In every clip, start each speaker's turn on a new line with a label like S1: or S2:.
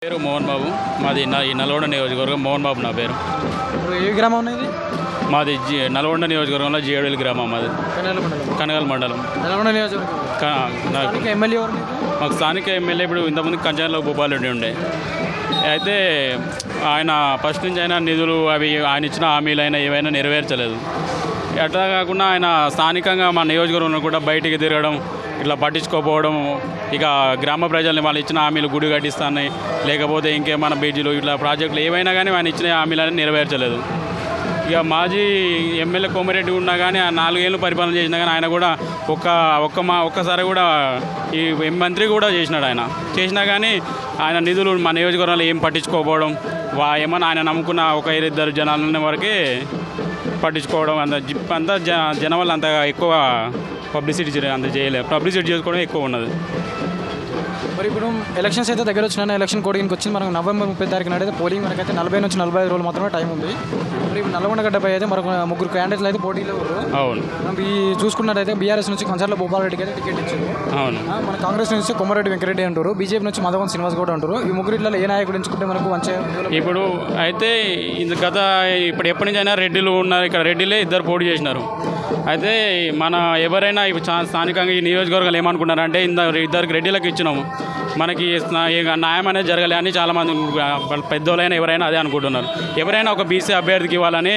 S1: పేరు మోహన్ బాబు. మాది ఈ నల్గొండ నియోజకవర్గం. మోహన్ బాబు నా పేరు.
S2: ఏ గ్రామం అనేది?
S1: మాది నల్గొండ నియోజకవర్గంలో జీఏడీలు గ్రామం. మాది కనగల్ మండలం.
S2: నల్గొండ నియోజకవర్గం. ఎమ్మెల్యే
S1: మాకు స్థానిక ఎమ్మెల్యే ఇప్పుడు ఇంతకుముందు కంచాలో భూపాలరెడ్డి ఉండే. అయితే ఆయన ఫస్ట్ నుంచి అయినా నిధులు అవి ఆయన ఇచ్చిన హామీలు అయినా ఏవైనా నెరవేర్చలేదు. అట్లా కాకుండా ఆయన స్థానికంగా మా నియోజకవర్గంలో కూడా బయటికి తిరగడం, ఇట్లా పట్టించుకోకపోవడం, ఇక గ్రామ ప్రజల్ని వాళ్ళు ఇచ్చిన హామీలు గుడి కట్టిస్తాయి, లేకపోతే ఇంకేమైనా బీజీలు ఇట్లా ప్రాజెక్టులు ఏవైనా కానీ ఆయన ఇచ్చిన హామీలని నెరవేర్చలేదు. ఇక మాజీ ఎమ్మెల్యే కోమరెడ్డి ఉన్నా కానీ ఆ 4 ఏళ్ళు పరిపాలన చేసినా కానీ ఆయన కూడా ఒక్కసారి కూడా ఈ మంత్రి కూడా చేసినాడు. ఆయన చేసినా కానీ ఆయన నిధులు మా నియోజకవర్గంలో ఏం పట్టించుకోకపోవడం, ఏమన్నా ఆయన నమ్ముకున్న 1-2 జనాల వరకే పట్టించుకోవడం, అంతా జనం వల్ల అంత ఎక్కువ పబ్లిసిటీ అంత చేయలేదు. పబ్లిసిటీ చేసుకోవడం ఎక్కువ ఉన్నది.
S2: మరి ఇప్పుడు ఎలక్షన్స్ అయితే దగ్గర వచ్చిన ఎలక్షన్ కోడ్ ఇంటికి వచ్చింది. మనకు నవంబర్ 30 తారీఖున అయితే పోలింగ్ మనకైతే 40 నుంచి 45 రోజులు మాత్రమే టైం ఉంది. ఇప్పుడు నల్గొండ గడ్డపై అయితే మరొక 3 క్యాండిడేట్లు అయితే పోటీలో ఉన్నారు.
S1: అవును.
S2: ఈ చూసుకున్నట్టయితే బీఆర్ఎస్ నుంచి కంచర్ల భూపాలరెడ్డికి అయితే టికెట్ ఇచ్చారు.
S1: అవును.
S2: మన కాంగ్రెస్ నుంచి కొమరెడ్డి వెంకరెడ్డి అంటారు. బీజేపీ నుంచి మధవన్ శ్రీనివాస్ గౌడ్ అంటారు. ఈ ముగ్గురిట్లో ఏ నాయకుడు ఎంచుకుంటే మనకు మంచిగా?
S1: ఇప్పుడు అయితే ఇప్పుడు ఎప్పటి నుంచి అయినా రెడ్డిలు ఉన్నారు. ఇక్కడ రెడ్డిలే 2 పోటీ చేసినారు. అయితే మన ఎవరైనా స్థానికంగా ఈ నియోజకవర్గాలు ఏమనుకున్నారంటే 2 రెడ్డిలకు ఇచ్చినాము, మనకి న్యాయం అనేది జరగలే అని చాలామంది పెద్దోళ్ళైనా ఎవరైనా అదే అనుకుంటున్నారు. ఎవరైనా ఒక బీసీ అభ్యర్థికి ఇవ్వాలని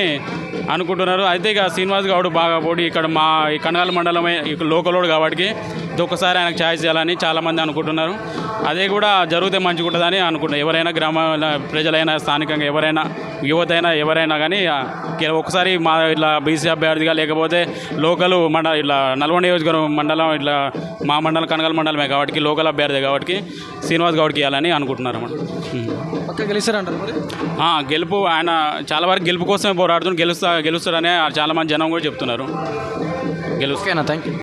S1: అనుకుంటున్నారు. అయితే ఇక శ్రీనివాస్ గౌడ్ బాగా పోటీ ఇక్కడ మా ఈ కనగాల మండలమే లోకలోడు కాబట్టి ఒక్కసారి ఆయనకు ఛాయిస్ చేయాలని చాలామంది అనుకుంటున్నారు. అదే కూడా జరిగితే మంచిగా ఉంటుందని అనుకుంటున్నారు. ఎవరైనా గ్రామ ప్రజలైనా స్థానికంగా ఎవరైనా యువతైనా ఎవరైనా కానీ ఒకసారి మా ఇట్లా బీసీ అభ్యర్థిగా లేకపోతే లోకల్ ఇట్లా నల్గొండ నియోజకవర్గం మండలం ఇట్లా మా మండలం కనగాల మండలమే కాబట్టి లోకల్ అభ్యర్థి కాబట్టి శ్రీనివాస్ గౌడ్కి ఇవ్వాలని అనుకుంటున్నారు అన్నమాట.
S2: గెలుస్తారంటారు.
S1: గెలుపు ఆయన చాలా వరకు గెలుపు కోసమే పోరాడుతూ గెలుస్తాడని చాలామంది జనం కూడా చెప్తున్నారు.
S2: గెలుస్తాను. Thank you.